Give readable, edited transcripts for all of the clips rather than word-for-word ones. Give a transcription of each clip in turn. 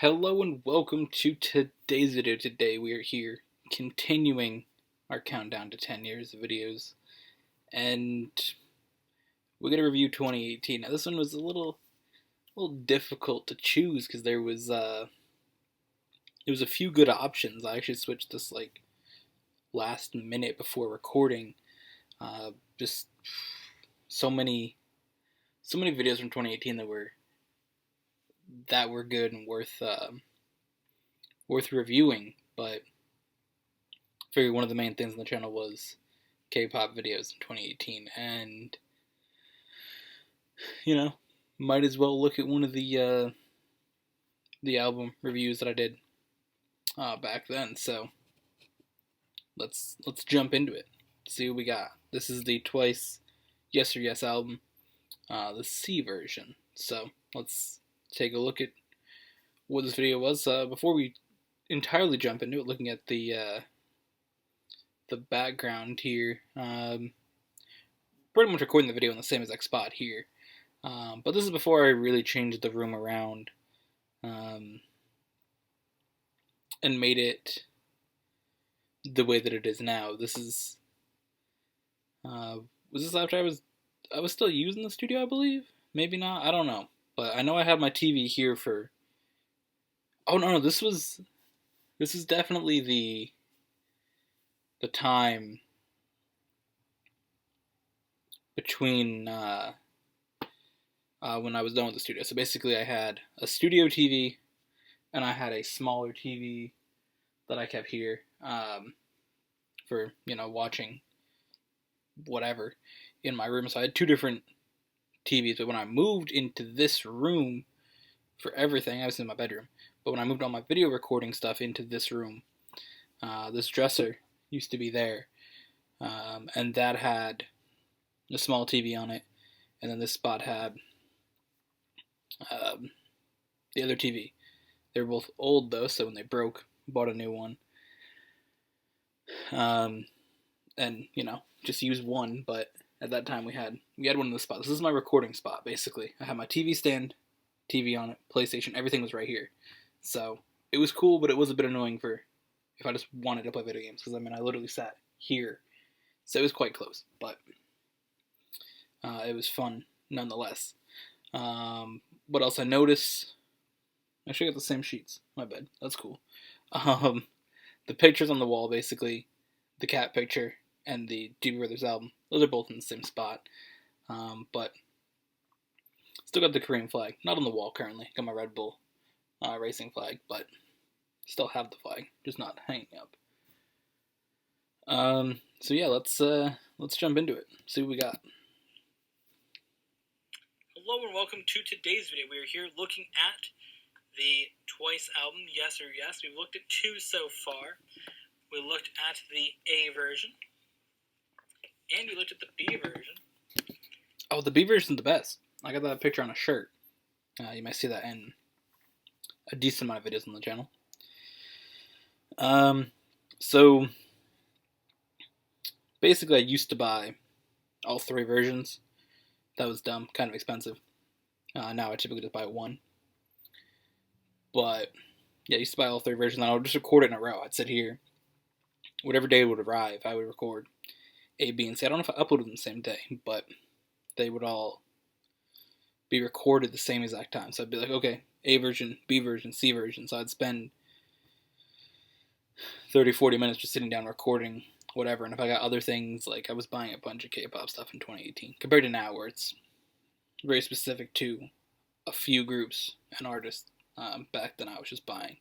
Hello and welcome to today's video. Today we are here continuing our countdown to 10 years of videos, and we're gonna review 2018. Now this one was a little difficult to choose because there was a few good options. I actually switched this like last minute before recording. Just so many videos from 2018 that were good and worth reviewing, but I figured one of the main things on the channel was K-pop videos in 2018, and might as well look at one of the album reviews that I did back then. So let's jump into it. See what we got. This is the Twice Yes or Yes album, the C version. So let's take a look at what this video was. Before we entirely jump into it, looking at the background here, pretty much recording the video in the same exact spot here. But this is before I really changed the room around and made it the way that it is now. This is was this after I was still using the studio, I believe? Maybe not, I don't know. But I know I had my TV here for... Oh no, this is definitely the time between when I was done with the studio. So basically I had a studio TV and I had a smaller TV that I kept here for, watching whatever in my room. So I had two different TVs, but when I moved into this room for everything, I was in my bedroom, but when I moved all my video recording stuff into this room, this dresser used to be there, and that had a small TV on it, and then this spot had the other TV. They were both old though, so when they broke, bought a new one, and just used one. But at that time we had one in the spot. This is my recording spot basically. I had my TV stand, TV on it, PlayStation, everything was right here. So it was cool, but it was a bit annoying for if I just wanted to play video games, because I literally sat here, so it was quite close, but it was fun nonetheless. What else I noticed? I actually got the same sheets. My bad. That's cool. The pictures on the wall, basically, the cat picture and the Doobie Brothers album, those are both in the same spot. But still got the Korean flag, not on the wall currently. Got my Red Bull racing flag, but still have the flag, just not hanging up. So yeah, let's jump into it. See what we got. Hello and welcome to today's video. We are here looking at the Twice album, Yes or Yes. We've looked at two so far. We looked at the A version, and we looked at the B version. Oh, the B version's the best. I got that picture on a shirt. You might see that in a decent amount of videos on the channel. So basically I used to buy all three versions. That was dumb, kind of expensive. Now I typically just buy one. But yeah, I used to buy all three versions, and I would just record it in a row. I'd sit here, whatever day it would arrive, I would record A, B, and C. I don't know if I uploaded them the same day, but they would all be recorded the same exact time. So I'd be like, okay, A version, B version, C version. So I'd spend 30-40 minutes just sitting down recording whatever. And if I got other things, like I was buying a bunch of K-pop stuff in 2018 compared to now, where it's very specific to a few groups and artists. Back then I was just buying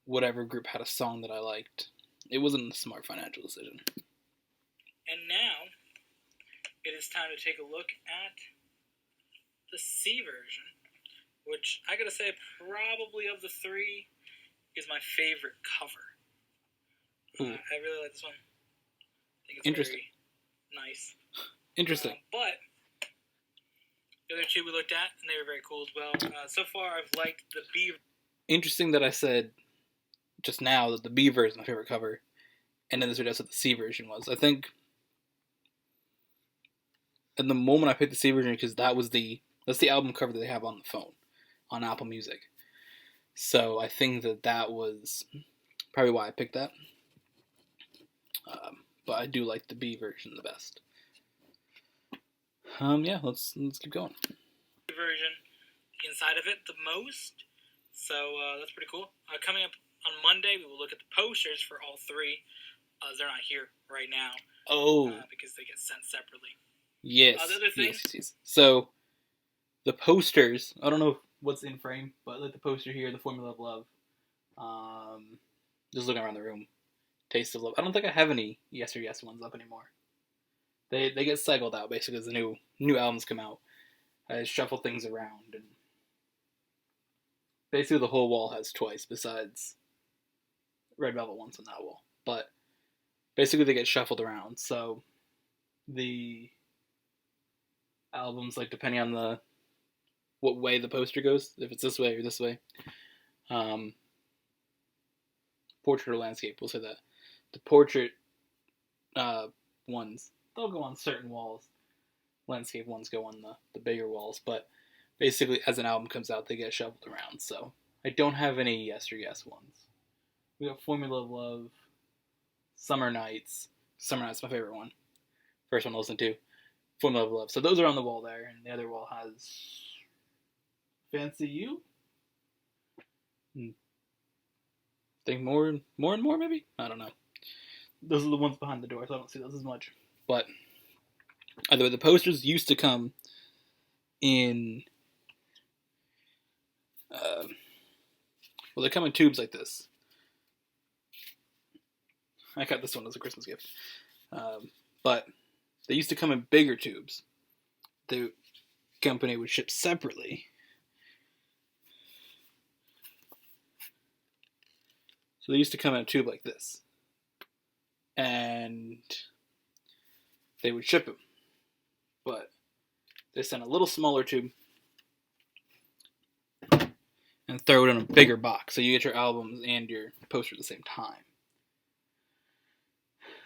whatever group had a song that I liked. It wasn't a smart financial decision. And now it is time to take a look at the C version, which I gotta say probably of the three is my favorite cover. I really like this one. I think it's interesting. Very nice. Interesting. But the other two we looked at, and they were very cool as well. So far, I've liked the B. Interesting that I said just now that the B version is my favorite cover, and in this video I said the C version was. I think in the moment I picked the C version because that's the album cover that they have on the phone, on Apple Music. So I think that was probably why I picked that. But I do like the B version the best. Yeah, let's keep going. Version, the inside of it the most. So that's pretty cool. Coming up on Monday, we will look at the posters for all three. They're not here right now. Because they get sent separately. Yes. The other things? Yes. So the posters, I don't know what's in frame, but like the poster here, the Formula of Love. Just looking around the room. Taste of Love. I don't think I have any Yes or Yes ones up anymore. They get cycled out basically as the new albums come out. I shuffle things around, and basically the whole wall has twice besides Red Velvet once on that wall. But basically they get shuffled around, so the albums, like depending on what way the poster goes, if it's this way or this way. Portrait or landscape, we'll say that. The portrait ones, they'll go on certain walls. Landscape ones go on the bigger walls, but basically as an album comes out, they get shuffled around. So I don't have any Yes or Yes ones. We got Formula of Love, Summer Nights. Summer Nights is my favorite one. First one to listen to. Formula of Love. So those are on the wall there, and the other wall has Fancy You. I think more and more maybe? I don't know. Those are the ones behind the door, so I don't see those as much. But either way, the posters used to come in well, they come in tubes like this. I got this one as a Christmas gift. But they used to come in bigger tubes. The company would ship separately. So they used to come in a tube like this. And they would ship them. But they sent a little smaller tube and throw it in a bigger box. So you get your albums and your poster at the same time.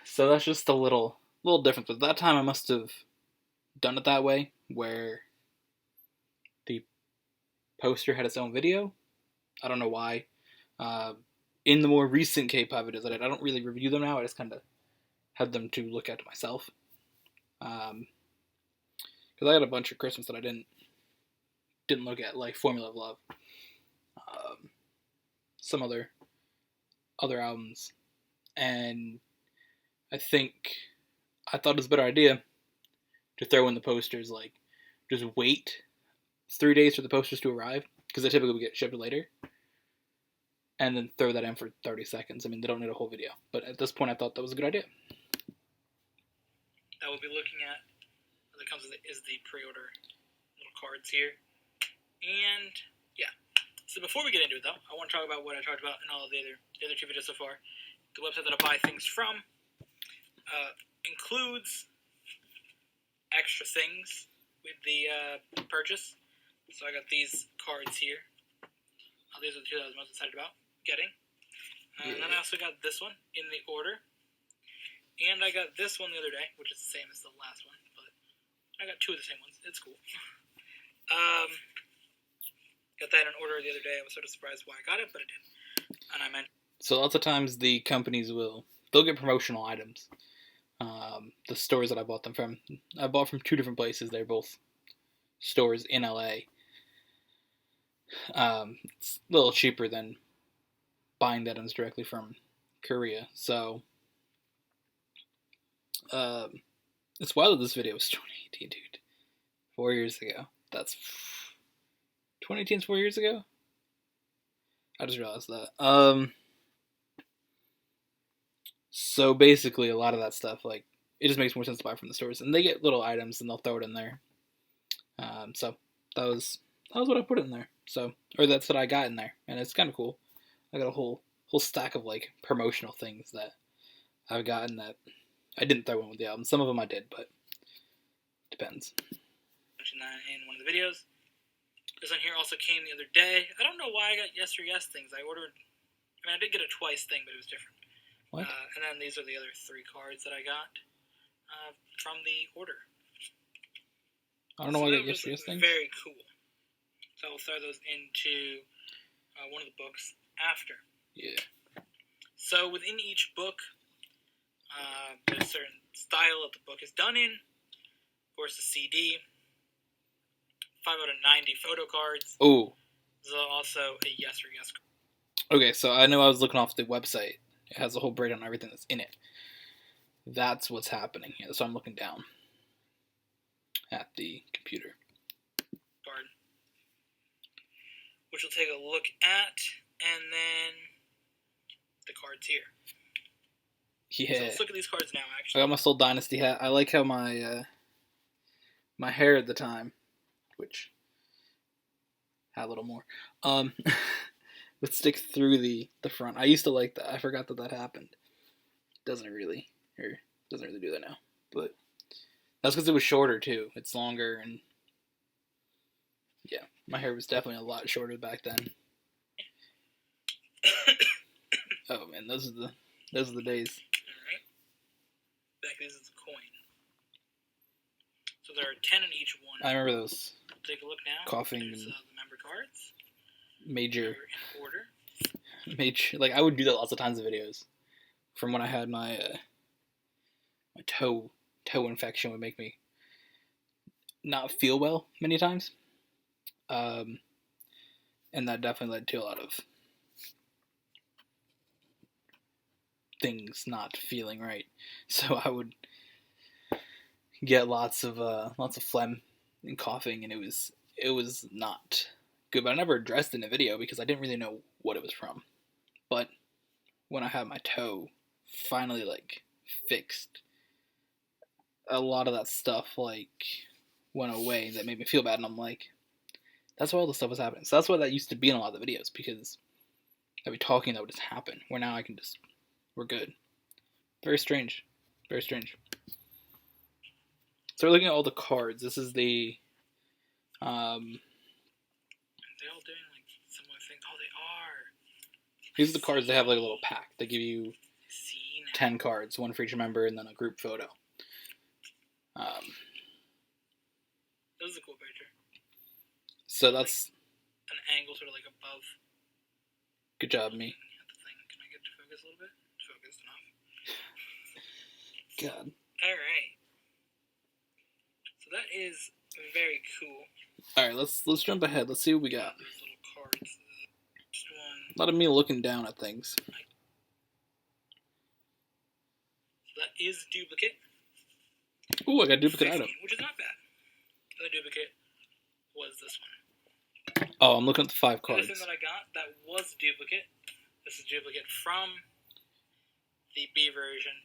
So that's just a little difference. But at that time I must have done it that way, where the poster had its own video. I don't know why. In the more recent K-pop videos that I don't really review them now. I just kind of had them to look at myself. Because I had a bunch of Christmas that I didn't look at, like Formula of Love. Some other albums. And I thought it was a better idea to throw in the posters, like, just wait 3 days for the posters to arrive, because they typically get shipped later, and then throw that in for 30 seconds. I mean, they don't need a whole video, but at this point I thought that was a good idea. That we'll be looking at, that comes is the pre-order little cards here. And, yeah. So before we get into it, though, I want to talk about what I talked about in all of the other two videos so far. The website that I buy things from includes extra things with the purchase. So I got these cards here. These are the two that I was most excited about getting. And then I also got this one in the order. And I got this one the other day, which is the same as the last one. But I got two of the same ones. It's cool. Got that in order the other day. I was sort of surprised why I got it, but I did. And I meant... So lots of times the companies they'll get promotional items. The stores that I bought them from, I bought from two different places. They're both stores in LA. It's a little cheaper than buying the items directly from Korea. So it's wild that this video was 2018, dude. 4 years ago. That's 2018 is 4 years ago? I just realized that. So basically a lot of that stuff, like, it just makes more sense to buy from the stores. And they get little items and they'll throw it in there. So that was what I put in there. So, or that's what I got in there. And it's kind of cool. I got a whole stack of, like, promotional things that I've gotten that I didn't throw in with the album. Some of them I did, but depends. I mentioned that in one of the videos. This one here also came the other day. I don't know why I got Yes or Yes things. I did get a twice thing, but it was different. What? And then these are the other three cards that I got from the order. I don't know why I got Yes or Yes things. Very cool. So I'll throw those into one of the books after. Yeah. So within each book, there's a certain style that the book is done in. Of course, the CD, 5 out of 90 photo cards. Oh. There's also a yes or yes card. Okay, so I know I was looking off the website. It has a whole breakdown on everything that's in it. That's what's happening here. So I'm looking down at the computer. Card, which we'll take a look at, and then the cards here. Yeah. So let's look at these cards now, I actually. got my Soul Dynasty hat. I like how my my hair at the time, which had a little more, would stick through the front. I used to like that. I forgot that happened. Doesn't really do that now. But that's because it was shorter too. It's longer, and yeah, my hair was definitely a lot shorter back then. Oh man, those are the days. Alright. Back this is a coin. So there are 10 in each one. I remember those. Take a look now. Coughing There's and the member cards. major In order. like I would do that lots of times in videos. From when I had my my toe infection would make me not feel well many times. And that definitely led to a lot of things not feeling right. So I would get lots of phlegm and coughing, and it was not good. But I never addressed it in a video because I didn't really know what it was from. But when I had my toe finally like fixed, a lot of that stuff like went away that made me feel bad, and I'm like, that's why all this stuff was happening. So that's why that used to be in a lot of the videos, because I'd be talking, that would just happen. Where now we're good. Very strange. Very strange. So we're looking at all the cards. This is the Are they all doing like similar things? Oh, they are. These are the cards. They have like a little pack. They give you 10 cards, one for each member, and then a group photo. That was a cool picture. So that's an angle sort of like above. Good job, me. Can I get to focus a little bit? Focused enough. God. Alright. So that is very cool. Alright, let's jump ahead. Let's see what we got. These little cards. Just one. A lot of me looking down at things. So that is duplicate. Ooh, I got a duplicate 15, item. which is not bad. The other duplicate was this one. Oh, I'm looking at the 5 The other cards. thing that I got that was duplicate. This is duplicate from the B version.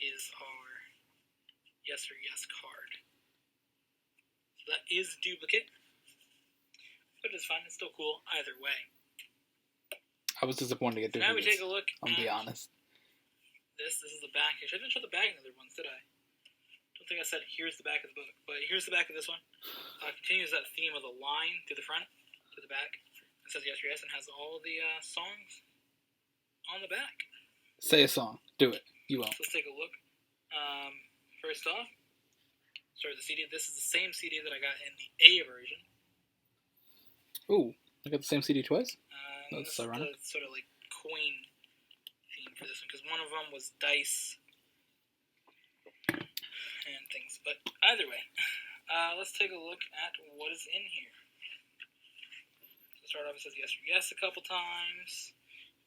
Is our yes or yes card. So that is duplicate. But it's fine. It's still cool either way. I was disappointed to get So now we duplicates. take a look I'll be honest. This is the back. I didn't show the back in the other ones, did I? Don't think I said here's the back of the book, but here's the back of this one. Continues that theme of the line to the front, to the back. It says yes or yes and has all the songs on the back. Say a song. Do it. You won't. So let's take a look. First off, start the CD. This is the same CD that I got in the A version. Ooh, I got the same CD twice? That's this ironic. is the sort of like coin theme for this one, because one of them was dice and things. But either way, let's take a look at what is in here. So start off, it says yes or yes a couple times.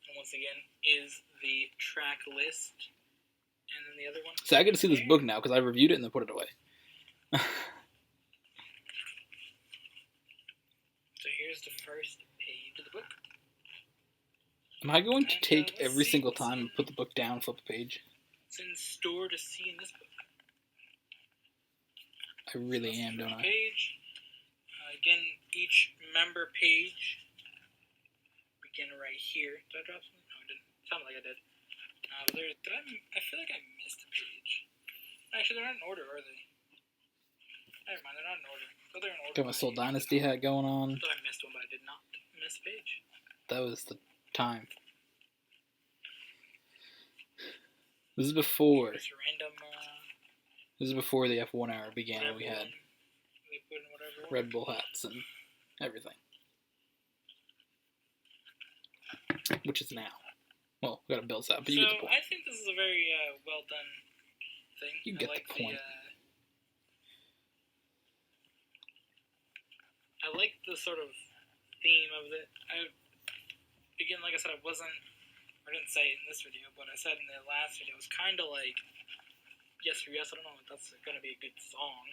And once again, is the track list. And then the other one. So I get to see this book now because I reviewed it and then put it away. So here's the first page of the book. Am I going to And, take let's every see single what's time in- and put the book down, flip a page? What's in store to see in this book? I really So am, that's the don't first I? Page. Again, each member page begin right here. Did I drop something? No, I didn't. Sounded like I did. I feel like I missed a page. Actually, they're not in order, are they? Never mind, they're not in order. So they're in order. Got my Soul Dynasty hat going on. I thought I missed one, but I did not miss a page. That was the time. This is before. Just random. This is before the F1 era began. Red We Bull had and they put in whatever. Red Bull hats and everything. which is now. Well, we gotta build that, but so you get the point. I think this is a very well done thing. You get the point. I like the sort of theme of it. Again, like I said, I didn't say it in this video, but I said in the last video, it was kind of like Yes for Yes. I don't know if that's going to be a good song.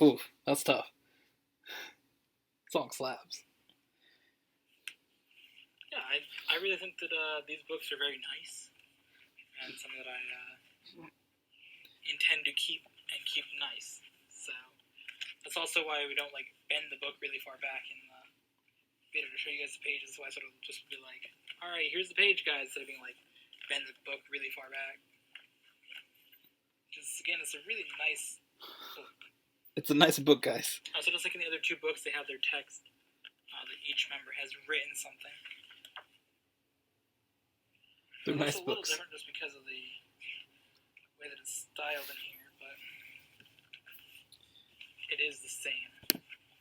Oof, that's tough. Song slaps. Yeah, I really think that these books are very nice, and something that I intend to keep nice. So that's also why we don't like bend the book really far back in the video to show you guys the pages. So I sort of just be like, all right, here's the page, guys, instead of being like, bend the book really far back. Just again, it's a really nice book. It's a nice book, guys. So just like in the other two books, they have their text that each member has written something. They're nice books. It's a little different just because of the way that it's styled in here, but it is the same.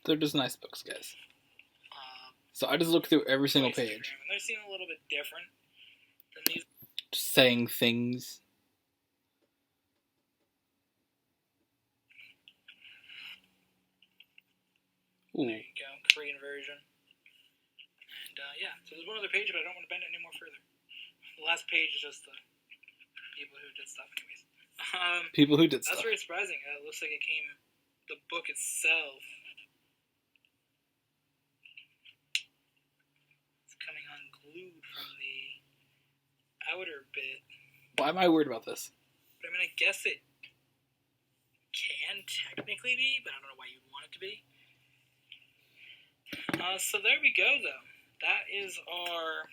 They're just nice books, guys. So I just looked through every single page. And they seem a little bit different than these. Just saying things. Ooh. There you go, Korean version. And yeah, so there's one other page, but I don't want to bend it any more further. The last page is just the people who did stuff, anyways. People who did stuff. That's very surprising. It looks like it came, the book itself. Coming unglued from the outer bit. Why am I worried about this? But I mean, I guess it can technically be, but I don't know why you'd want it to be. So there we go, though. That is our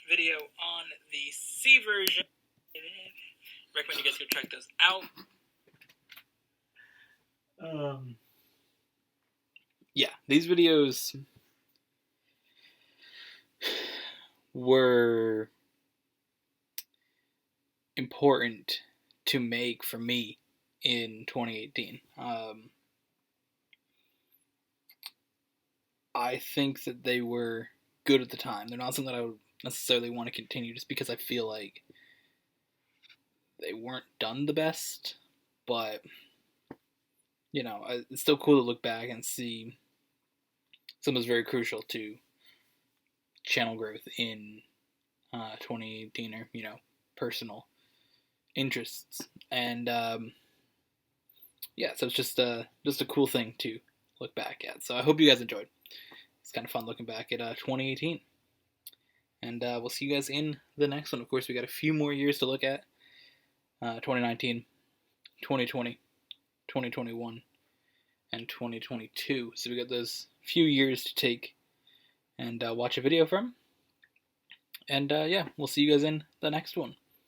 video on the C version. Recommend you guys go check those out. Yeah, these videos were important to make for me in 2018. I think that they were good at the time. They're not something that I would necessarily want to continue just because I feel like they weren't done the best, but you know, it's still cool to look back and see something that's very crucial to channel growth in 2018, or you know, personal interests. And yeah, so it's just a cool thing to look back at. So I hope you guys enjoyed. It's kind of fun looking back at 2018. And we'll see you guys in the next one. Of course, we got a few more years to look at. 2019, 2020, 2021, and 2022. So we got those few years to take and watch a video from. And yeah, we'll see you guys in the next one.